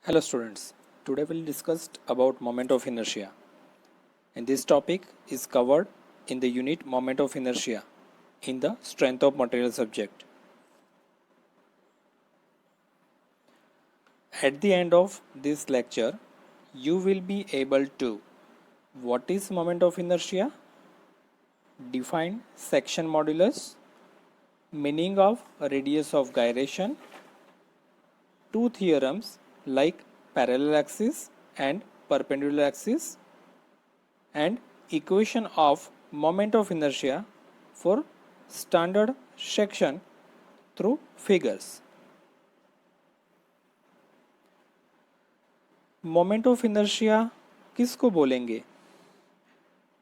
Hello students, today we'll discuss about moment of inertia and this topic is covered in the unit moment of inertia in the strength of material subject. At the end of this lecture, you will be able to what is moment of inertia, define section modulus, meaning of radius of gyration, two theorems like parallel axis and perpendicular axis, and equation of moment of inertia for standard section through figures. Moment of inertia किसको बोलेंगे?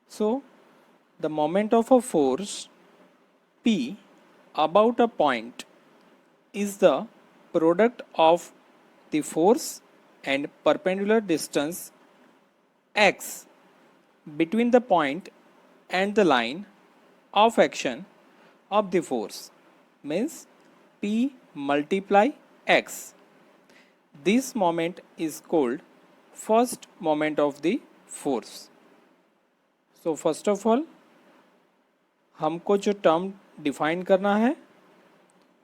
So, the moment of a force P about a point is the product of the force and perpendicular distance x between the point and the line of action of the force, means P multiply x. This moment is called first moment of the force. So first of all हमको जो term define करना है,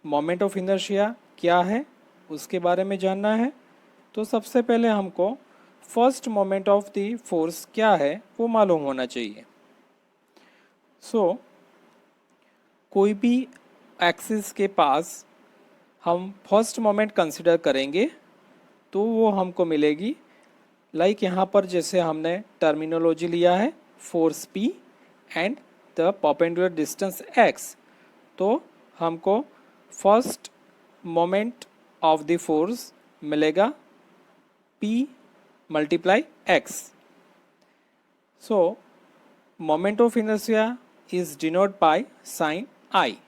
moment of inertia क्या है उसके बारे में जानना है, तो सबसे पहले हमको first moment of the force क्या है वो मालूम होना चाहिए. सो कोई भी एक्सिस के पास हम फर्स्ट मोमेंट कंसिडर करेंगे तो वो हमको मिलेगी लाइक यहाँ पर जैसे हमने टर्मिनोलॉजी लिया है force P and the perpendicular distance x, तो हमको first moment of the force मिलेगा P multiply x. So moment of inertia is denoted by sign I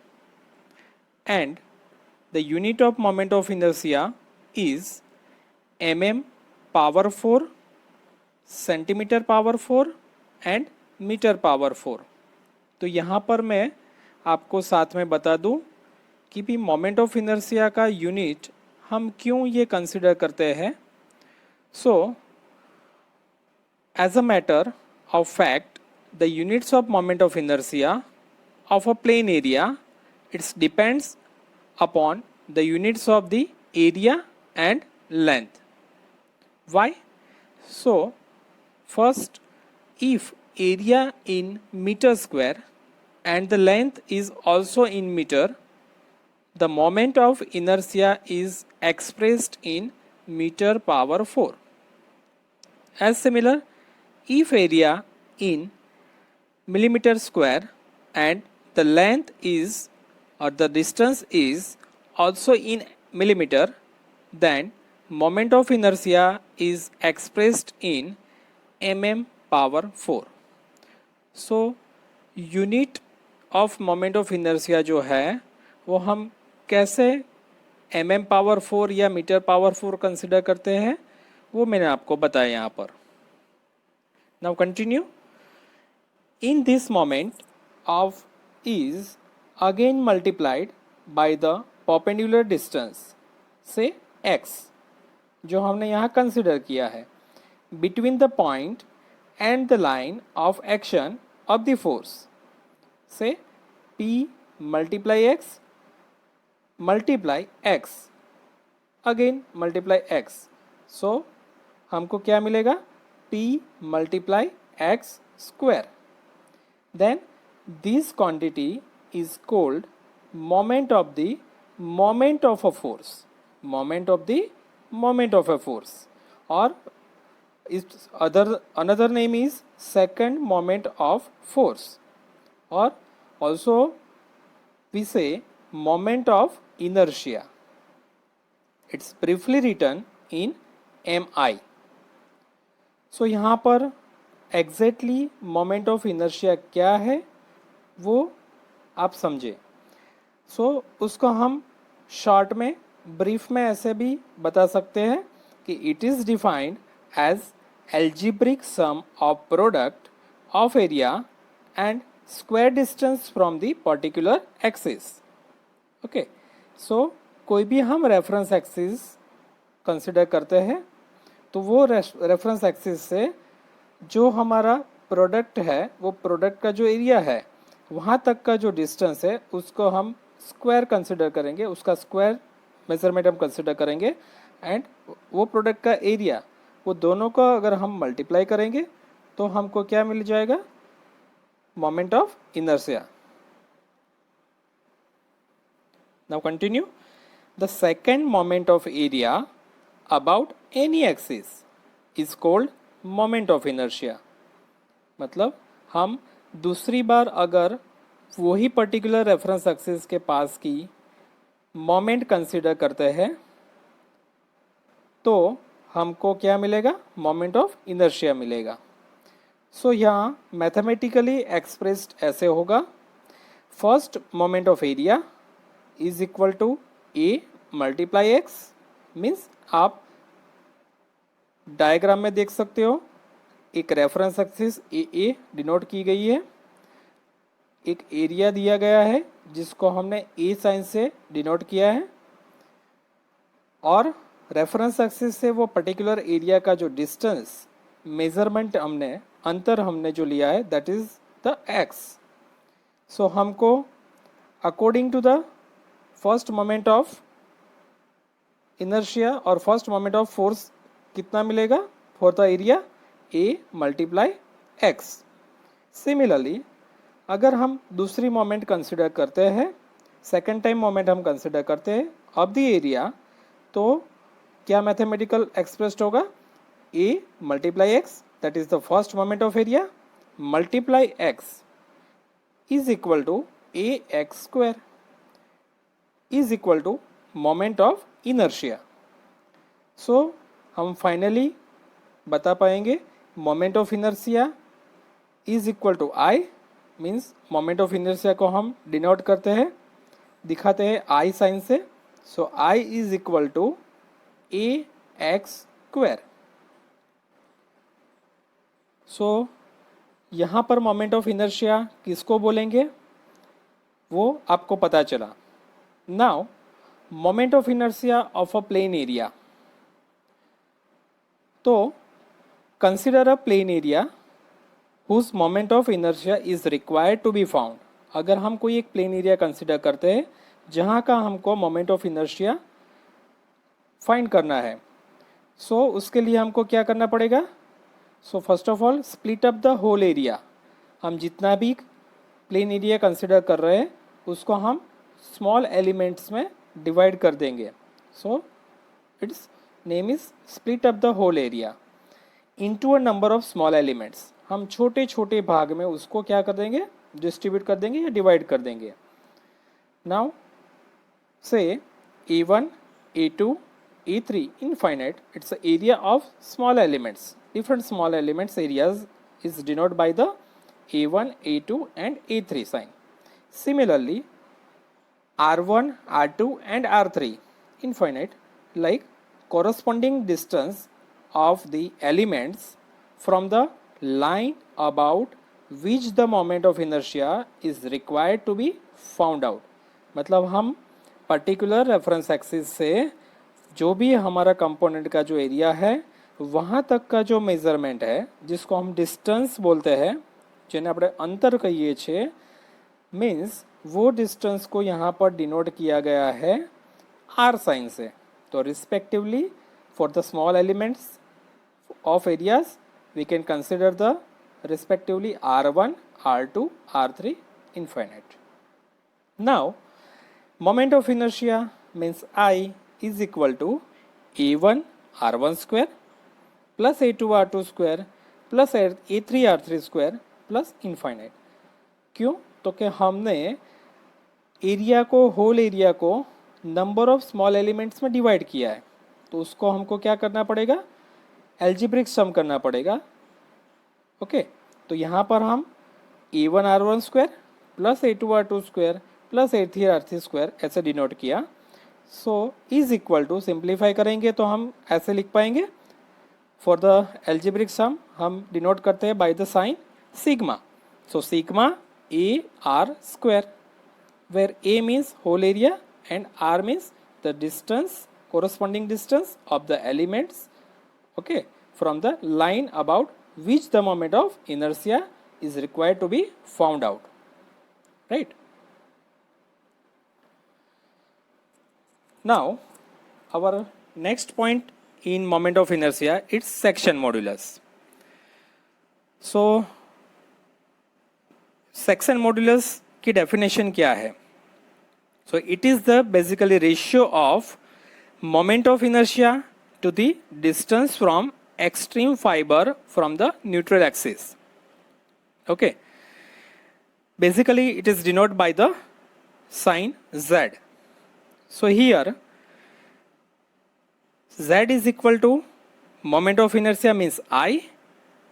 and the unit of moment of inertia is mm power 4, centimetre power 4 and metre power 4. तो यहाँ पर मैं आपको साथ में बता दूँ कि भी मोमेंट ऑफ इनर्शिया का यूनिट हम क्यों ये कंसिडर करते हैं. So as a matter of fact the units of moment of inertia of a plane area, it depends upon the units of the area and length. Why? So first, if area in meter square and the length is also in meter, the moment of inertia is expressed in meter power 4. As similar, if area in millimeter square and the length is or the distance is also in millimeter, then moment of inertia is expressed in mm power 4. So unit of moment of inertia जो है वो हम कैसे mm power 4 या metre power 4 consider करते हैं वो मैंने आपको बताया यहाँ पर. Now continue. In this moment of is again multiplied by the perpendicular distance, say x, जो हमने यहाँ कंसिडर किया है, between the point and the line of action of the force, say P multiply x multiply x again multiply x. So हमको क्या मिलेगा? P multiply x square. Then this quantity is called moment of the moment of a force, moment of the moment of a force, or its another name is second moment of force, or also we say moment of inertia. It's briefly written in mi. So यहाँ पर exactly moment of inertia क्या है वो आप समझे. सो उसको हम short में ब्रीफ में ऐसे भी बता सकते हैं कि it is defined as algebraic sum of product of area and square distance from the particular axis. Okay, so कोई भी हम रेफरेंस एक्सिस कंसिडर करते हैं तो वो रेफरेंस एक्सिस से जो हमारा प्रोडक्ट है, वो प्रोडक्ट का जो एरिया है वहाँ तक का जो डिस्टेंस है उसको हम स्क्वायर कंसिडर करेंगे, उसका स्क्वायर मेजरमेंट हम कंसिडर करेंगे। एंड वो प्रोडक्ट का एरिया, वो दोनों का अगर हम मल्टीप्लाई करेंगे तो हमको क्या मिल जाएगा? Moment of inertia. Now continue. The second moment of area about any axis is called moment of inertia. मतलब हम दूसरी बार अगर वही पर्टिकुलर रेफरेंस एक्सिस के पास की मोमेंट कंसिडर करते हैं तो हमको क्या मिलेगा? मोमेंट ऑफ इनर्शिया मिलेगा। सो यहाँ मैथमेटिकली एक्सप्रेस्ड ऐसे होगा, first moment of area is equal to A multiply X. Means आप डायग्राम में देख सकते हो, एक रेफरेंस एक्सिस ए डिनोट की गई है, एक एरिया दिया गया है जिसको हमने ए साइन से डिनोट किया है, और रेफरेंस एक्सिस से वो पर्टिकुलर एरिया का जो डिस्टेंस मेजरमेंट अंतर हमने जो लिया है that is the X. So हमको according to the first moment of inertia और फर्स्ट मोमेंट ऑफ फोर्स कितना मिलेगा for the area? A multiply X. Similarly अगर हम दूसरी मोमेंट कंसिडर करते हैं, सेकेंड टाइम मोमेंट हम कंसिडर करते हैं ऑफ द एरिया, तो क्या मैथमेटिकल एक्सप्रेस्ड होगा? A multiply X, that is the first moment of area, multiply X is equal to A X square is equal to moment of inertia. So हम finally बता पाएंगे moment of inertia is equal to I. Means moment of inertia को हम denote करते हैं, दिखाते हैं I sign से। So I is equal to A X square. So यहाँ पर मोमेंट ऑफ इनर्शिया किसको बोलेंगे वो आपको पता चला। Now moment of inertia of a plane area. तो consider a plane area whose moment of inertia is required to be found. अगर हम कोई एक प्लेन एरिया कंसिडर करते हैं जहाँ का हमको मोमेंट ऑफ इनर्शिया फाइंड करना है, सो उसके लिए हमको क्या करना पड़ेगा? So first of all split up the whole area. हम जितना भी प्लेन एरिया कंसिडर कर रहे हैं उसको हम स्मॉल एलिमेंट्स में डिवाइड कर देंगे। So its name is split up the whole area into a number of small elements. हम छोटे छोटे भाग में उसको क्या कर देंगे? डिस्ट्रीब्यूट कर देंगे या डिवाइड कर देंगे। नाउ से A1, A2, A3 infinite, it's the area of small elements. Different small elements areas is denoted by the A1, A2 and A3 sign. Similarly, R1, R2 and R3 infinite, like corresponding distance of the elements from the line about which the moment of inertia is required to be found out. मतलब हम particular reference axis से जो भी हमारा component का जो area है वहाँ तक का जो मेजरमेंट है जिसको हम डिस्टेंस बोलते हैं, જેને આપણે અંતર કહીએ છીએ, मीन्स वो डिस्टेंस को यहाँ पर डिनोट किया गया है आर साइन से। तो respectively for the small elements of areas we can consider the respectively R1, R2, R3 infinite. Now moment of inertia means I is equal to A1 R1 square plus A2 R2 square plus A3 R3 square plus infinite. क्यों? तो कि हमने area को, whole area को number of small elements में divide किया है, तो उसको हमको क्या करना पड़ेगा? एल्जेब्रिक सम करना पड़ेगा। ओके, तो यहाँ पर हम A1 R1 square plus A2 R2 square plus A3 R3 square ऐसे डिनोट किया। So is equal to, simplify करेंगे तो हम ऐसे लिख पाएंगे, फॉर द एल्जेब्रिक सम हम डिनोट करते हैं by the sign sigma. So sigma A R square, where A means whole area and R means the distance, corresponding distance of the elements okay, from the line about which the moment of inertia is required to be found out, right? Now our next point in moment of inertia is section modulus. So section modulus की definition क्या है? So it is the basically ratio of moment of inertia to the distance from extreme fiber from the neutral axis. Okay. Basically it is denoted by the sign Z. So here Z is equal to moment of inertia means I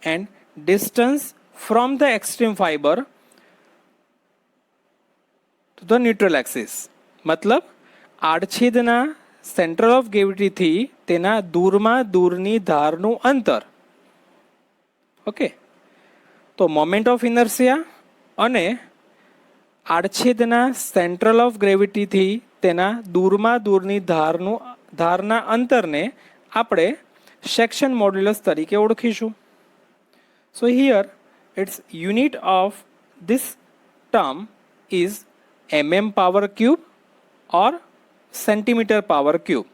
and distance from the extreme fiber to the neutral axis. मतलब આડછેદના central of ગ્રેવિટીથી તેના દૂરમાં દૂરની ધારનું અંતર. Okay, તો moment of inertia અને આડછેદના central of ગ્રેવિટીથી તેના દૂરમાં દૂરની ધારના અંતરને આપણે સેક્શન મોડ્યુલસ તરીકે ઓળખીશું. So here its unit of this term is mm power cube और सेंटीमीटर पावर क्यूब.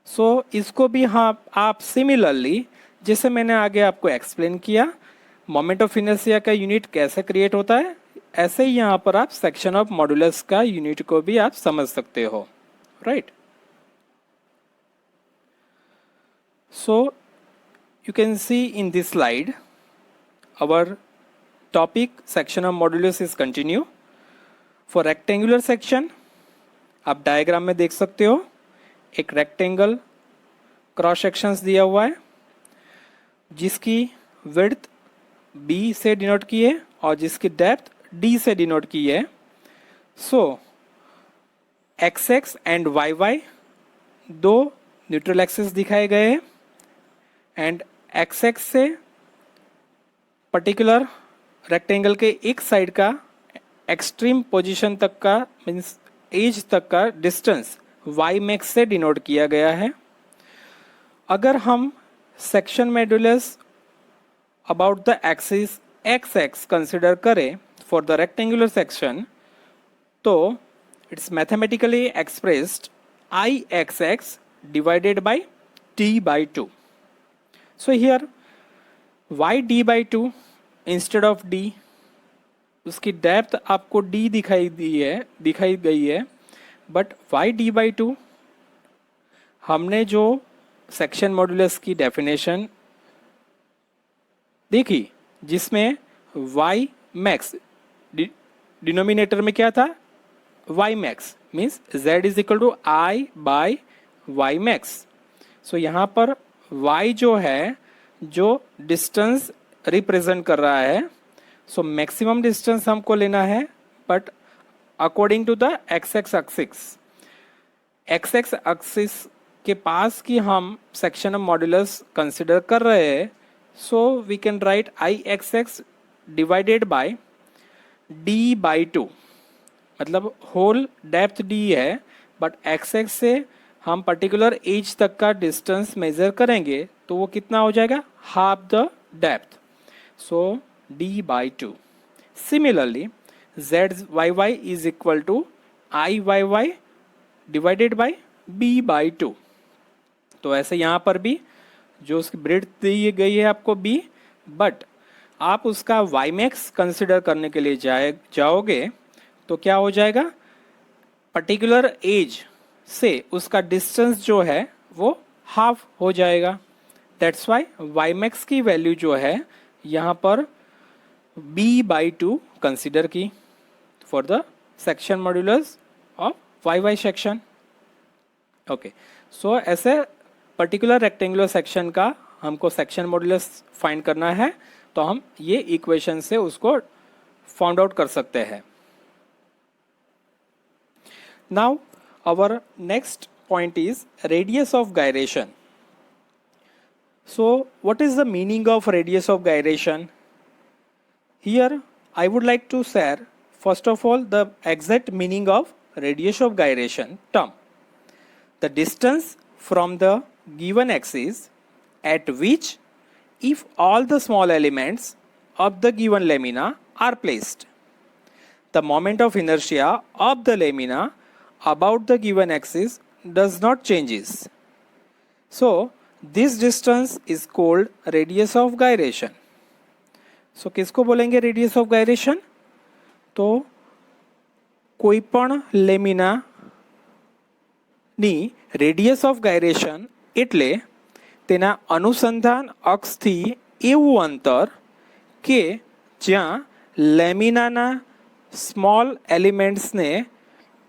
सो इसको भी हाँ आप सिमिलरली जैसे मैंने आगे आपको एक्सप्लेन किया मोमेंट ऑफ इनर्शिया का यूनिट कैसे क्रिएट होता है, ऐसे ही यहाँ पर आप सेक्शन ऑफ मॉड्यूलस का यूनिट को भी आप समझ सकते हो, right? So you can see in this slide our topic section of modulus is continue. For rectangular section आप डायग्राम में देख सकते हो एक रेक्टेंगल क्रॉस सेक्शंस दिया हुआ है जिसकी विड्थ b से डिनोट की है और जिसकी डेप्थ d से डिनोट की है. सो एक्स एंड वाई वाई दो न्यूट्रल एक्सिस दिखाए गए हैं एंड एक्स से पर्टिकुलर रेक्टेंगल के एक साइड का एक्सट्रीम पोजीशन तक का मीन्स एज तक का डिस्टेंस वाई मैक्स से डिनोट किया गया है. अगर हम section modulus about the axis X X consider करें फॉर द रेक्टेंगुलर सेक्शन तो its mathematically expressed I x X divided by T by two. So here Y D by two instead of D, उसकी depth आपको d दिखाई गई है but Y D by two हमने जो section modulus की definition देखी जिसमें वाई मैक्स डिनोमिनेटर में क्या था, Y max means z is equal to I by Y max. So यहाँ पर y जो है जो डिस्टेंस रिप्रेजेंट कर रहा है, सो मैक्सिमम डिस्टेंस हमको लेना है but according to the x x axis के पास की हम सेक्शन ऑफ मॉड्यूलस कंसिडर कर रहे हैं. So we can write I x X divided by D by two. मतलब होल डेप्थ d है बट एक्स एक्स से हम पर्टिकुलर एज तक का डिस्टेंस मेजर करेंगे तो वो कितना हो जाएगा, half the depth. So d by 2. Similarly, zy is equal to iyy divided by b by 2. तो ऐसे यहाँ पर भी जो उसकी ब्रेड्थ दी गई है आपको b, बट आप उसका y max कंसिडर करने के लिए जाओगे तो क्या हो जाएगा, पर्टिकुलर एज से उसका डिस्टेंस जो है वो हाफ हो जाएगा. दैट्स वाई y max की वैल्यू जो है यहाँ पर b बाई टू कंसिडर की for the section modulus of Y Y section. Okay, so ऐसे पर्टिकुलर रेक्टेंगुलर सेक्शन का हमको सेक्शन मॉड्यूलस फाइंड करना है तो हम ये इक्वेशन से उसको फाउंड आउट कर सकते हैं. Now our next point is radius of gyration. So what is the meaning of radius of gyration? Here I would like to share first of all the exact meaning of radius of gyration term. The distance from the given axis at which if all the small elements of the given lamina are placed, the moment of inertia of the lamina about the given axis does not changes. So this distance is called radius of gyration. So किसको बोलेंगे radius of gyration? तो कोई पण lamina ની radius of ગાયરેશન એટલે તેના અનુસંધાન અક્ષથી એવું અંતર કે જ્યાં લેમિનાના સ્મોલ એલિમેન્ટ્સને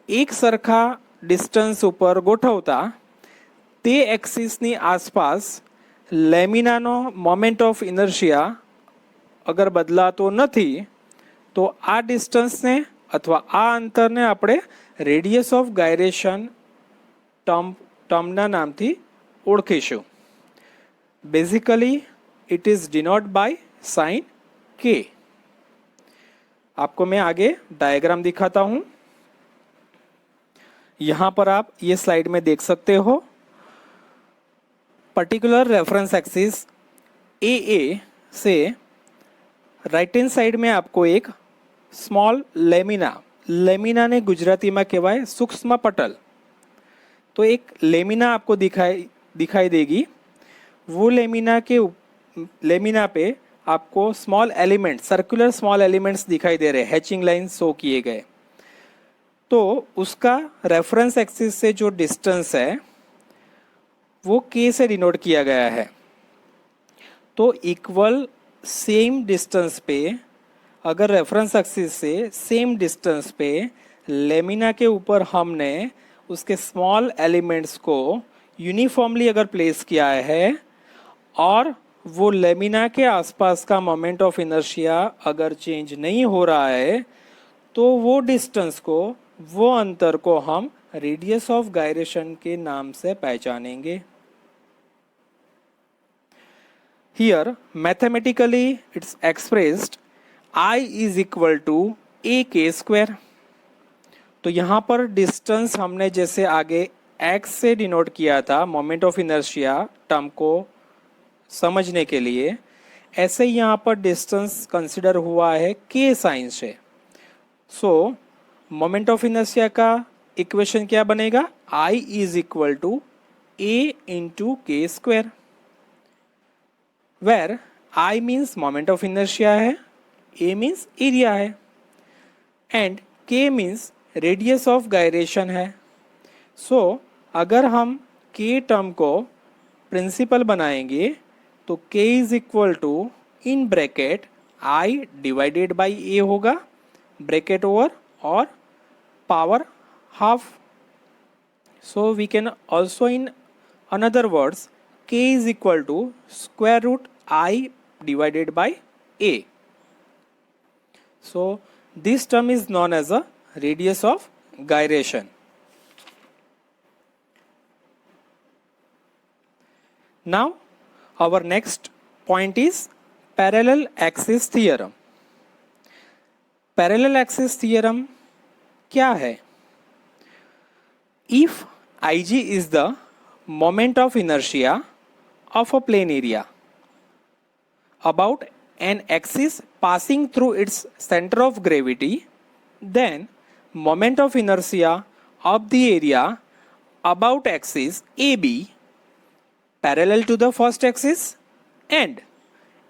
એક સરખા ડિસ્ટન્સ ઉપર ગોઠવતા તે એક્સિસની આસપાસ લેમિનાનો મોમેન્ટ ઓફ ઇનર્શિયા અગર બદલાતો નથી તો આ ડિસ્ટન્સને અથવા આ અંતરને આપણે રેડિયસ ઓફ ગાયરેશન ટર્મના નામથી ઓળખીશું. Basically it is denote by sine के. आपको मैं आगे डायग्राम दिखाता हूं. यहां पर आप ये स्लाइड में देख सकते हो पर्टिकुलर रेफरेंस एक्सिस ए से राइट हैंड साइड में आपको एक स्मॉल लेमिना ने गुजराती में कहवाय सूक्ष्म पटल. तो एक लेमिना आपको दिखाई देगी. वो लेमिना पे आपको small element circular small elements दिखाई दे रहे हैं, हैचिंग लाइन शो किए गए. तो उसका रेफरेंस एक्सिस से जो डिस्टेंस है वो के से डिनोट किया गया है. तो इक्वल सेम डिस्टेंस पे अगर रेफरेंस एक्सिस से सेम डिस्टेंस पे लेमिना के ऊपर हमने उसके स्मॉल एलिमेंट्स को यूनिफॉर्मली अगर प्लेस किया है और वो लेमिना के आसपास का मोमेंट ऑफ इनर्शिया अगर चेंज नहीं हो रहा है तो वो डिस्टेंस को, वो अंतर को हम रेडियस ऑफ गायरेशन के नाम से पहचानेंगे. Here mathematically it's expressed I is equal to A K square. तो यहाँ पर डिस्टेंस हमने जैसे आगे x से डिनोट किया था मोमेंट ऑफ इनर्शिया टर्म को समझने के लिए, ऐसे यहाँ पर डिस्टेंस कंसिडर हुआ है के साइन से. सो मोमेंट ऑफ इनर्शिया का इक्वेशन क्या बनेगा? I is equal to A into K square, where I means moment of inertia है, A मीन्स एरिया है and K means radius of gyration है. So अगर हम K term को principal बनाएंगे तो K is equal to in bracket I divided by A होगा, bracket over और power half. So we can also in another words K is equal to square root I divided by A. So this term is known as a radius of gyration. Now our next point is parallel axis theorem. Parallel axis theorem क्या है? If Ig is the moment of inertia of a plane area about an axis passing through its center of gravity, then moment of inertia of the area about axis AB parallel to the first axis and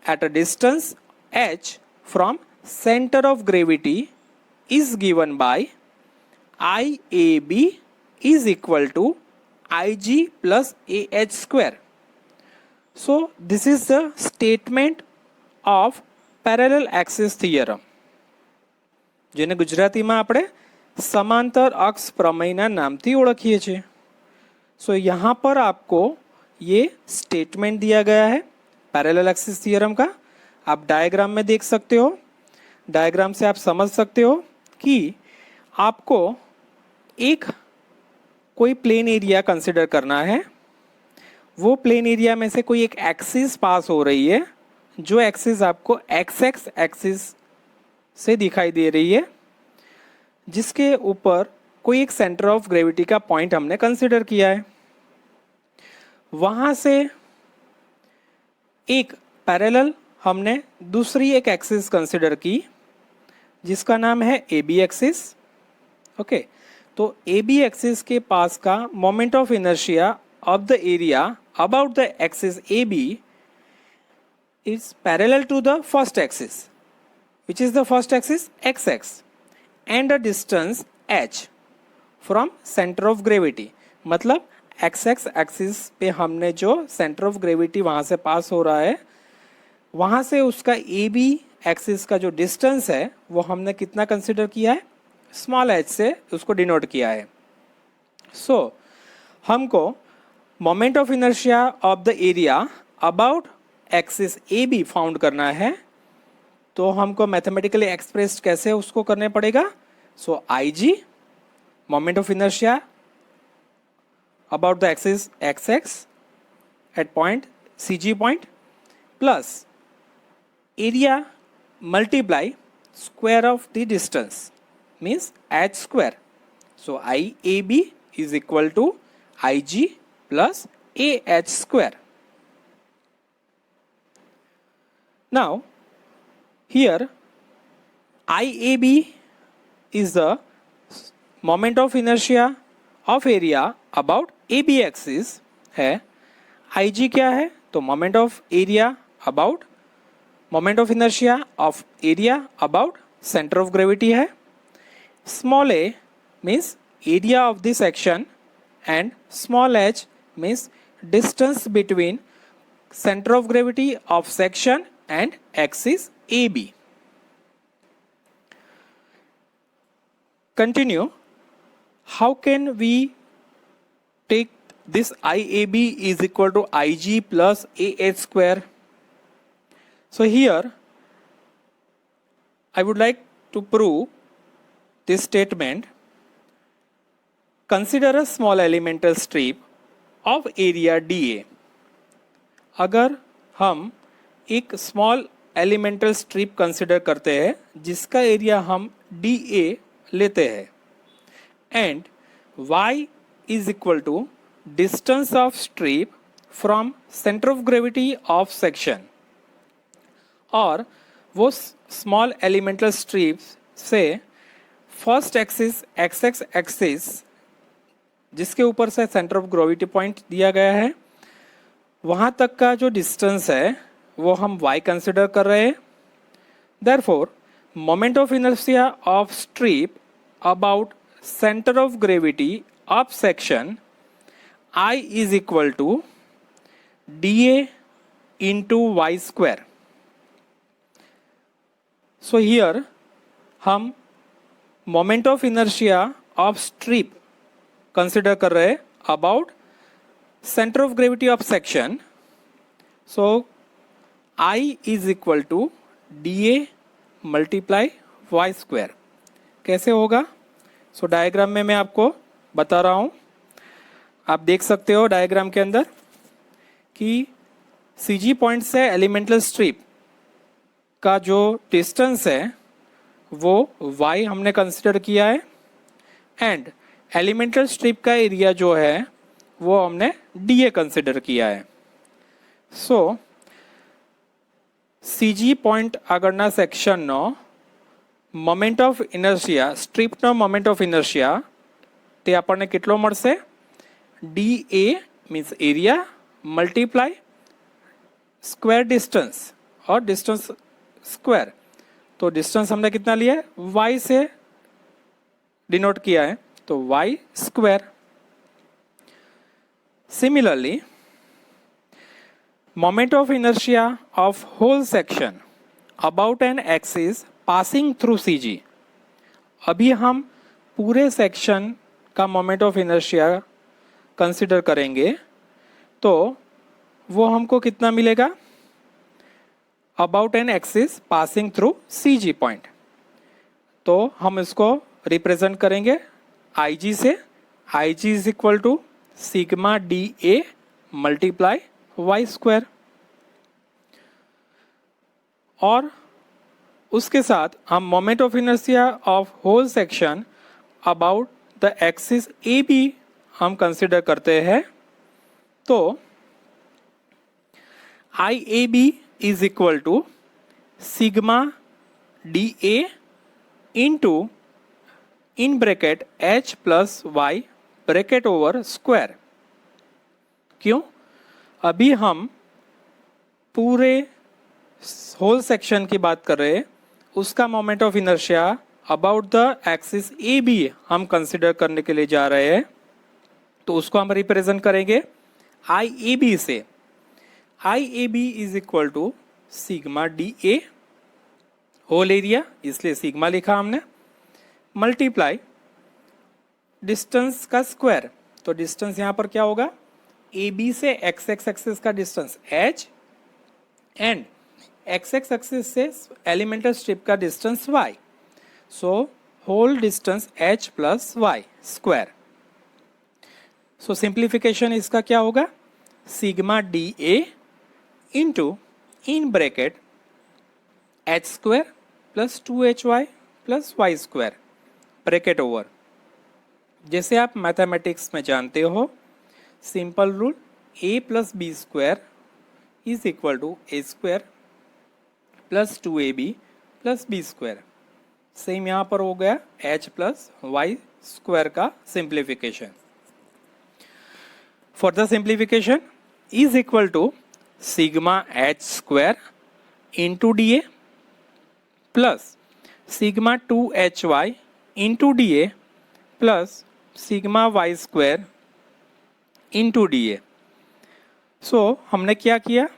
at a distance h from center of gravity is given by IAB is equal to IG plus AH square. So this is the statement of parallel axis theorem, જેને ગુજરાતીમાં આપણે समांतर अक्ष प्रमेयના નામથી ઓળખીએ છીએ. सो यहाँ पर आपको ये स्टेटमेंट दिया गया है पैरेलल एक्सिस थ्योरम का. आप डायग्राम में देख सकते हो. डायग्राम से आप समझ सकते हो कि आपको एक कोई प्लेन एरिया कंसिडर करना है. वो प्लेन एरिया में से कोई एक एक्सिस पास हो रही है, जो एक्सिस आपको एक्स एक्सिस से दिखाई दे रही है, जिसके ऊपर कोई एक सेंटर ऑफ ग्रेविटी का पॉइंट हमने कंसिडर किया है. वहाँ से एक पैरेलल हमने दूसरी एक एक्सिस कंसिडर की जिसका नाम है ए बी एक्सिस। ओके, तो ए बी एक्सिस के पास का moment of inertia of the area about the axis A B is parallel to the first axis, which is the first axis xx, and a distance h from center of gravity। मतलब xx axis पे हमने जो centre of gravity वहाँ से पास हो रहा है, वहाँ से उसका ए बी एक्सिस का जो डिस्टेंस है वो हमने कितना कंसिडर किया है, स्मॉल h से उसको डिनोट किया है। सो हमको moment of inertia of the area about axis A be found करना है। तो हमको मैथमेटिकली एक्सप्रेस कैसे उसको करने पड़ेगा। So I G moment of inertia about the axis X X at point C G point plus area multiply square of the distance means H square. So I A B is equal to I G plus A H square. Now here IAB is the moment of inertia of area about AB axis है। IG क्या है, तो moment of area about moment of inertia of area about center of gravity है। small a means area of the section and small h means distance between center of gravity of section and axis AB। Continue. How can we take this IAB is equal to IG plus AH square? So here I would like to prove this statement. Consider a small elemental strip of area DA। अगर हम एक small elemental strip consider करते हैं जिसका area हम D A लेते हैं and y is equal to distance of strip from centre of gravity of section, और वो स्मॉल एलिमेंटल स्ट्रिप से first axis X x axis जिसके ऊपर से सेंटर ऑफ ग्रेविटी पॉइंट दिया गया है वहाँ तक का जो डिस्टेंस है वो हम y कंसिडर कर रहे हैं। Therefore moment of inertia of strip about centre of gravity of section I is equal to D A into Y square. So here हम moment of inertia of strip consider कर रहे हैं about centre of gravity of section. So I is equal to D A multiply Y square. कैसे होगा, सो diagram में मैं आपको बता रहा हूँ। आप देख सकते हो डायग्राम के अंदर कि सी जी पॉइंट से एलिमेंटल स्ट्रिप का जो डिस्टेंस है वो y हमने कंसिडर किया है एंड एलिमेंटल स्ट्रिप का एरिया जो है वो हमने dA कंसिडर किया है। सो CG પોઈન્ટ આગળના સેક્શનનો મોમેન્ટ ઓફ ઇનર્શિયા સ્ટ્રીપનો મોમેન્ટ ઓફ ઇનર્શિયા તે આપણને કેટલો મળશે, DA means area multiply square distance और डिस्टेंस स्क्वायर। तो डिस्टेंस हमने कितना लिया है, y से डिनोट किया है तो y square. Similarly moment of inertia of whole section about an axis passing through CG। अभी हम पूरे सेक्शन का मोमेंट ऑफ इनर्शिया कंसिडर करेंगे तो वो हमको कितना मिलेगा, about an axis passing through CG point. तो हम इसको रिप्रेजेंट करेंगे IG से। IG is equal to sigma D A multiply Y square, और उसके साथ हम moment of inertia of whole section about the axis A B हम कंसिडर करते हैं। तो I A B is equal to sigma D A into in bracket H plus Y bracket over square. क्यों? अभी हम पूरे होल सेक्शन की बात कर रहे हैं, उसका moment of inertia about the axis A B हम कंसिडर करने के लिए जा रहे हैं। तो उसको हम रिप्रेजेंट करेंगे आई ए बी से। I A B is equal to sigma D A whole area, इसलिए सिग्मा लिखा हमने, मल्टीप्लाई डिस्टेंस का स्क्वायर। तो डिस्टेंस यहां पर क्या होगा, ए बी से एक्स एक्स एक्सिस का distance h and X x axis से एलिमेंटल स्ट्रिप का distance y। So whole distance h plus Y square. So simplification इसका क्या होगा, sigma D A into in bracket H square plus 2hy plus Y square bracket over. जैसे आप mathematics में जानते हो, simple rule a plus B square is equal to A square plus 2ab plus B square. Same यहाँ पर हो गया h plus Y square का simplification. For the simplification is equal to sigma h square into D A plus sigma 2hy into D A plus sigma Y square into D A. So हमने क्या किया,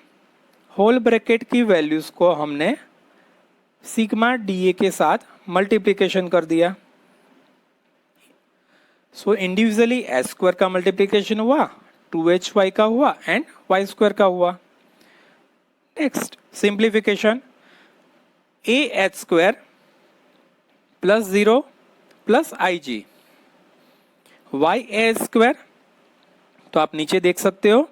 whole bracket की values को हमने sigma D ए के साथ multiplication कर दिया। सो इंडिविजुअली एच स्क्वायर का मल्टीप्लिकेशन हुआ, 2hy का हुआ एंड वाई स्क्वायर का हुआ। Next simplification, A H square plus 0 plus I G Y A square. तो आप नीचे देख सकते हो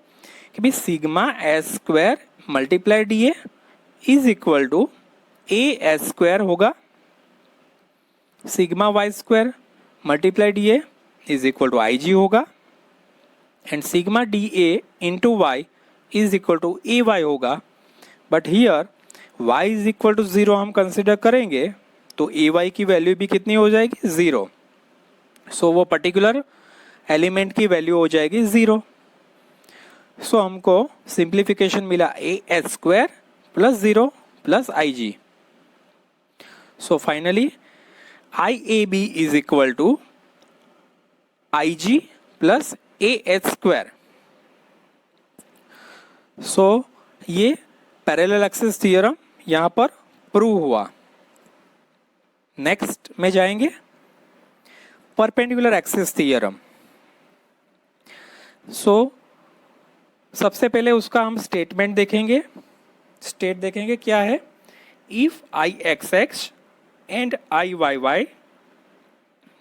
कि भाई sigma S square multiply D A is equal to A S square होगा, sigma Y square multiply D A is equal to I G होगा and sigma D A into Y is equal to A Y होगा। But here y is equal to 0 हम consider करेंगे तो ए Y की value भी कितनी हो जाएगी, 0। सो वो पर्टिकुलर एलिमेंट की वैल्यू हो जाएगी 0। सो हमको सिंप्लीफिकेशन मिला A H square plus 0 plus I G. So finally I A B is equal to I G plus A H square. So ये पैरेलल एक्सिस थ्योरम यहां पर प्रूव हुआ। नेक्स्ट में जाएंगे परपेंडिकुलर एक्सिस थ्योरम। सो सबसे पहले उसका हम स्टेटमेंट देखेंगे। स्टेट देखेंगे क्या है, if I x x and I Y Y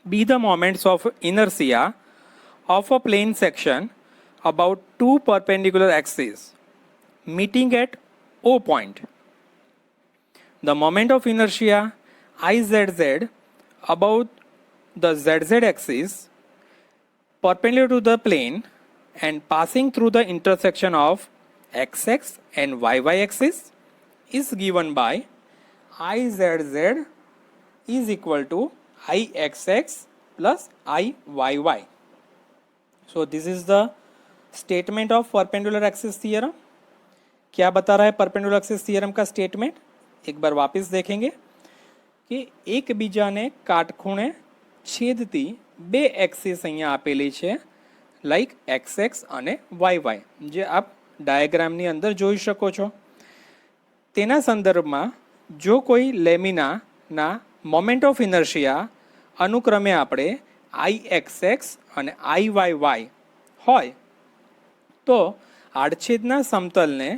be the moments of inertia of a plane section about two perpendicular axes meeting at O point. The moment of inertia IZZ about the ZZ axis perpendicular to the plane and passing through the intersection of XX and YY axis is given by IZZ is equal to IXX plus IYY. So this is the statement of perpendicular axis theorem. क्या बता रहा है perpendicular axis theorem का statement, एक बार वापस देखेंगे कि એક બીજાને કાટખૂણે છેદતી બે એક્સિસ અહીંયા આપેલી છે લાઈક xx અને yy, જે આપ ડાયાગ્રામની અંદર જોઈ શકો છો। તેના સંદર્ભમાં જો કોઈ લેમિનાના મોમેન્ટ ઓફ ઇનર્શિયા અનુક્રમે આપણે IXX અને IYY હોય તો આડછેદના સમતલને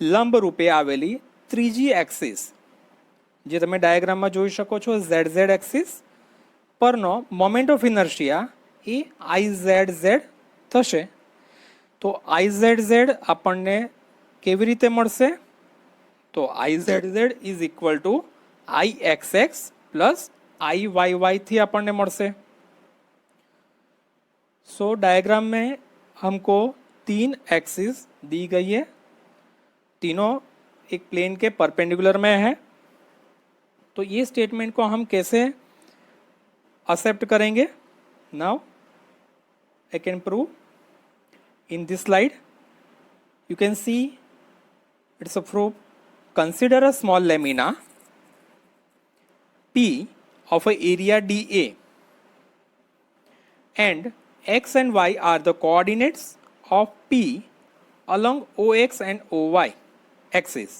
લંબ રૂપે આવેલી ત્રીજી એક્સિસ, જે તમે ડાયાગ્રામમાં જોઈ શકો છો ZZ એક્સિસ પરનો moment of inertia A IZZ થશે। તો IZZ આપણને કેવી રીતે મળશે, તો IZZ is equal to IXX plus IYY थी अपन મળશે। सो डायग्राम में हमको 3 एक्सिस दी गई है तीनों एक प्लेन के परपेंडिकुलर में है। तो ये स्टेटमेंट को हम कैसे एक्सेप्ट करेंगे? Now I can prove in this slide. You can see it's a proof. Consider a small lamina P of a area dA and x and y are the coordinates of P along OX and OY axis।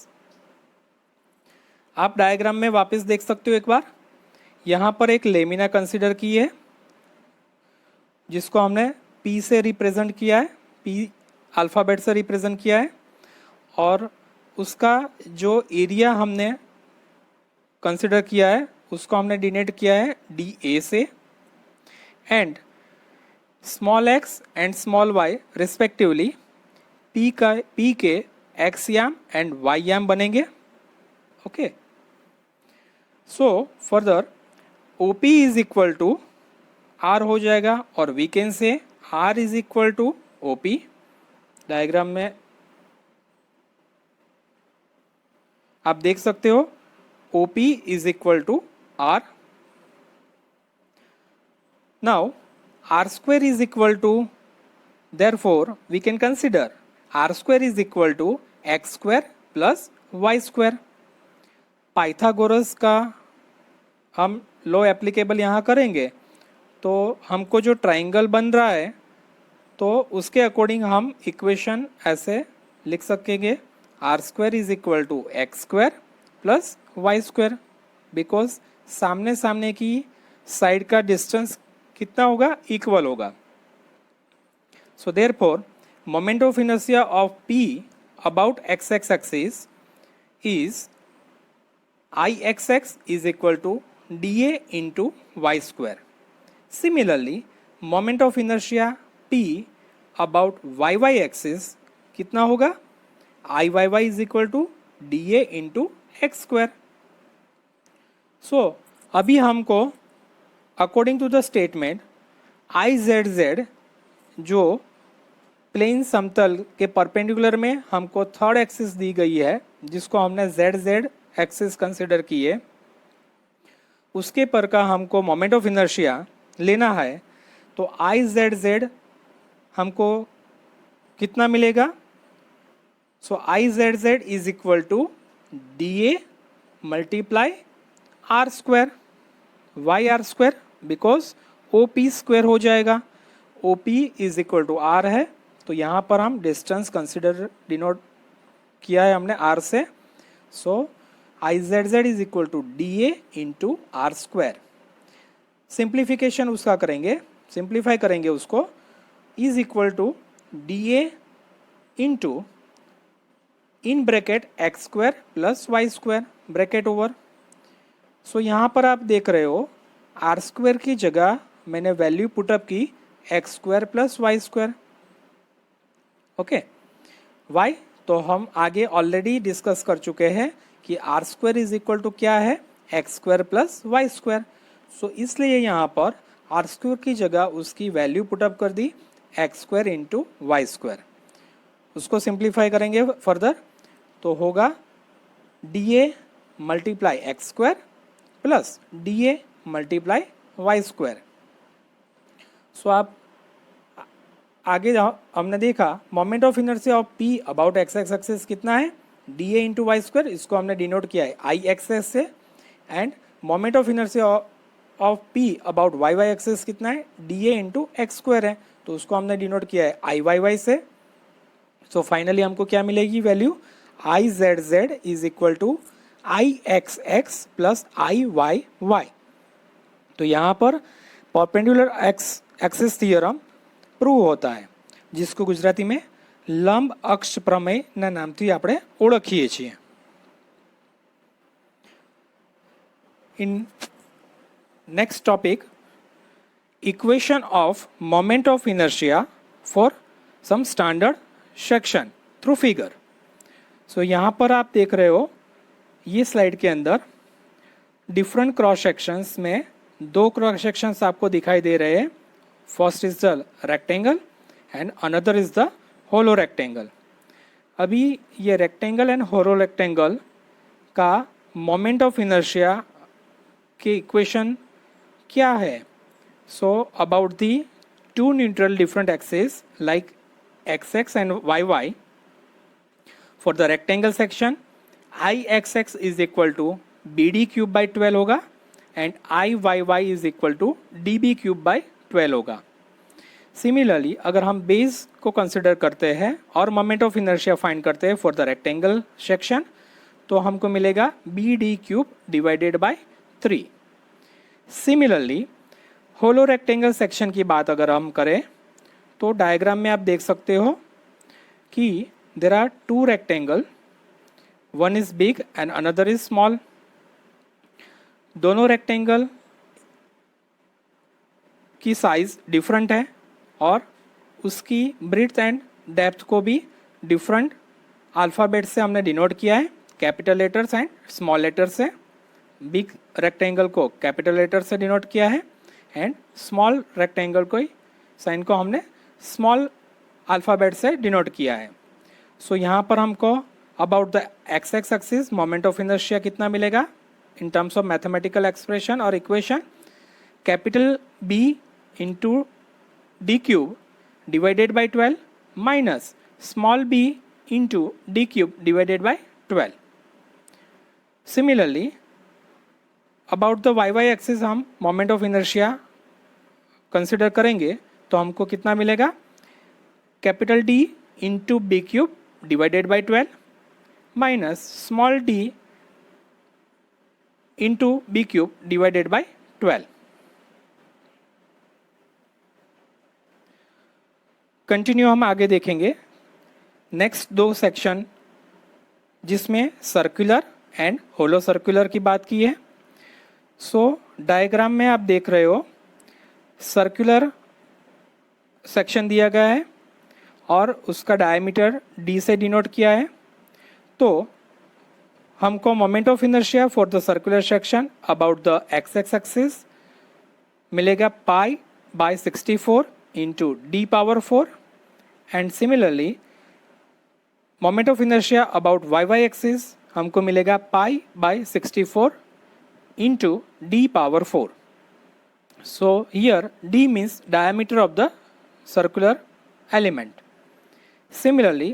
आप diagram में वापस देख सकते हो एक बार। यहाँ पर एक लेमिना कंसिडर की है जिसको हमने P से रिप्रेजेंट किया है, P अल्फ़ाबेट से रिप्रेजेंट किया है, और उसका जो एरिया हमने कंसिडर किया है उसको हमने डिनोट किया है DA से। And small x and small y respectively P के x याम एंड y याम बनेंगे। Okay, so further OP is equal to R हो जाएगा, और we can say R is equal to OP। Diagram में आप देख सकते हो OP is equal to R. Now R square is equal to, therefore we can consider R square is equal to x square plus y square। Pythagoras का हम law applicable यहाँ करेंगे तो हमको जो ट्राइंगल बन रहा है तो उसके अकॉर्डिंग हम इक्वेशन ऐसे लिख सकेंगे, r square is equal to x square plus Y square, because सामने सामने की साइड का डिस्टेंस कितना होगा? इक्वल होगा। So therefore moment of inertia of P about x x axis is I x X is equal to D A into Y square. Similarly moment of inertia P about Y Y axis कितना होगा? I Y Y is equal to D A into X square. So अभी हमको according to the statement I Z Z जो plane समतल के perpendicular में हमको third axis दी गई है, जिसको हमने जेड जेड एक्सिस कंसिडर की है, उसके पर का हमको मोमेंट ऑफ इनर्शिया लेना है। तो आई जेड जेड हमको कितना मिलेगा? So I Z Z is equal to D A multiply R square Y R square, because O P square हो जाएगा। O P is equal to R है, तो यहाँ पर हम डिस्टेंस कंसिडर डिनोट किया है हमने आर से। So I Z Z is equal to D A into R square. Simplification उसका करेंगे, सिंप्लीफाई करेंगे उसको, is equal to D A into in bracket X square plus Y square bracket over. So यहाँ पर आप देख रहे हो आर स्क्वायर की जगह मैंने वैल्यू पुटअप की X square plus Y square. Okay, why तो हम आगे ऑलरेडी डिस्कस कर चुके हैं कि R square is equal to क्या है? X square plus Y square. So इसलिए यहाँ पर आर स्क्वायर की जगह उसकी वैल्यू पुटअप कर दी x square into Y square. उसको सिंप्लीफाई करेंगे फर्दर तो होगा डी ए multiply x square plus d ए मल्टीप्लाई वाई स्क्वायर। सो आप आगे हमने देखा moment of inertia of P about x x axis कितना है? डी ए इंटू वाई स्क्वायर, इसको हमने डिनोट किया है आई एक्स एस से। And moment of inertia of P about Y Y axis कितना है? डी ए इंटू एक्स स्क्वायर है, तो उसको हमने डिनोट किया है आई वाई वाई से। सो फाइनली हमको क्या मिलेगी value? I Z Z is equal to I x x plus I Y y. तो यहाँ पर perpendicular x axis theorem prove होता है, जिसको गुजराती में लंब अक्ष प्रमेय ना नामથી આપણે ઓળખીએ છીએ। In next topic, equation of moment of inertia for some standard section through figure। So यहाँ पर आप देख रहे हो ये स्लाइड के अंदर डिफरेंट क्रॉस सेक्शंस में दो क्रॉस सेक्शंस आपको दिखाई दे रहे हैं। First is the rectangle and another is the hollow rectangle. अभी ये रेक्टेंगल एंड होलो रेक्टेंगल का मोमेंट ऑफ इनर्शिया के इक्वेशन क्या है? So about the two neutral different axis like xx and yy, for the rectangle section Ixx is equal to BD cube by 12 होगा and Iyy is equal to DB cube by 12 होगा. Similarly अगर हम base को consider करते हैं और moment of inertia find करते हैं फॉर द रेक्टेंगल सेक्शन, तो हमको मिलेगा BD cube divided by 3. Similarly hollow rectangle section की बात अगर हम करें तो डायग्राम में आप देख सकते हो कि there are two rectangle, one is big and another is small. दोनों रेक्टेंगल की साइज डिफरेंट है और उसकी ब्रीड्थ एंड डेप्थ को भी डिफरेंट अल्फ़ाबेट से हमने डिनोट किया है, capital letters and small letter से. बिग रेक्टेंगल को कैपिटल लेटर से डिनोट किया है एंड स्मॉल रेक्टेंगल को साइन को हमने स्मॉल अल्फ़ाबेट से डिनोट किया है. सो यहाँ पर हमको about the x x axis moment of inertia कितना मिलेगा in terms of mathematical expression और equation, capital B into d cube divided by 12 minus small b into d cube divided by 12. Similarly about the y Y axis हम moment of inertia consider करेंगे तो हमको कितना मिलेगा, capital D into b cube divided by 12 minus small d into b cube divided by 12. Continue हम आगे देखेंगे next दो सेक्शन जिसमें सर्कुलर एंड होलो सर्कुलर की बात की है. सो डायग्राम में आप देख रहे हो सर्कुलर सेक्शन दिया गया है और उसका डायमीटर d से डिनोट किया है. तो हमको moment of inertia for the circular section about the x x axis मिलेगा pi by 64 into d power 4 and similarly moment of inertia about Y Y axis हमको मिलेगा pi by 64 into d power 4. So here d means diameter of the circular element. Similarly,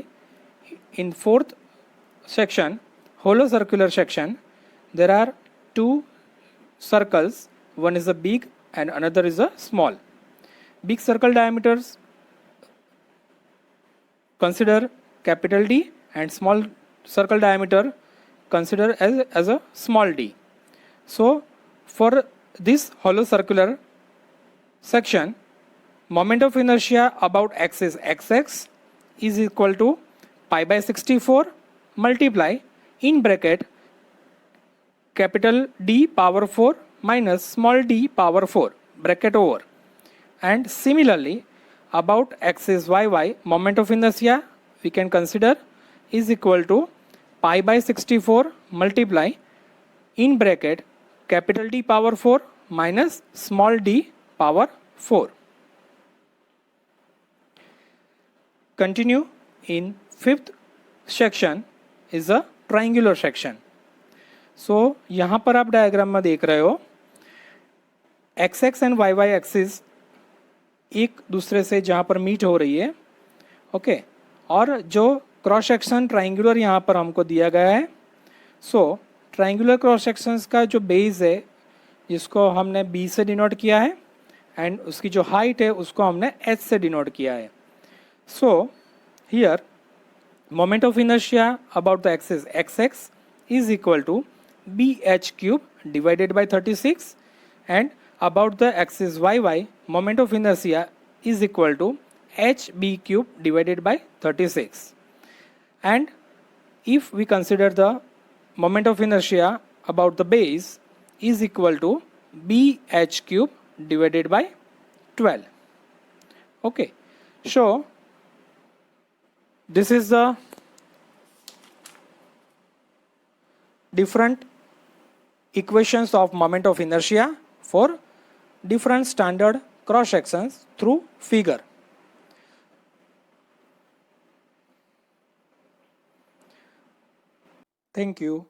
in fourth section, hollow circular section, there are two circles, one is a big and another is a small. Big circle diameters consider capital D and small circle diameter consider as a small d. So for this hollow circular section, moment of inertia about axis xx is equal to pi by 64 multiply in bracket capital D power 4 minus small d power 4 bracket over. And similarly about axis yy moment of inertia we can consider is equal to pi by 64 multiply in bracket capital D power 4 minus small d power 4. Continue in fifth section is a triangular section. So यहाँ पर आप diagram में देख रहे हो x x and y Y axis एक दूसरे से जहाँ पर मीट हो रही है, ओके और जो क्रॉस सेक्शन ट्राइंगुलर यहाँ पर हमको दिया गया है. सो ट्राइंगुलर क्रॉस सेक्शंस का जो बेस है जिसको हमने B से डिनोट किया है एंड उसकी जो हाइट है उसको हमने H से डिनोट किया है. So here moment of inertia about the axis xx is equal to bh cube divided by 36 and about the axis yy moment of inertia is equal to hb cube divided by 36. And if we consider the moment of inertia about the base is equal to bh cube divided by 12. Okay, so this is the different equations of moment of inertia for different standard cross sections through figure. Thank you.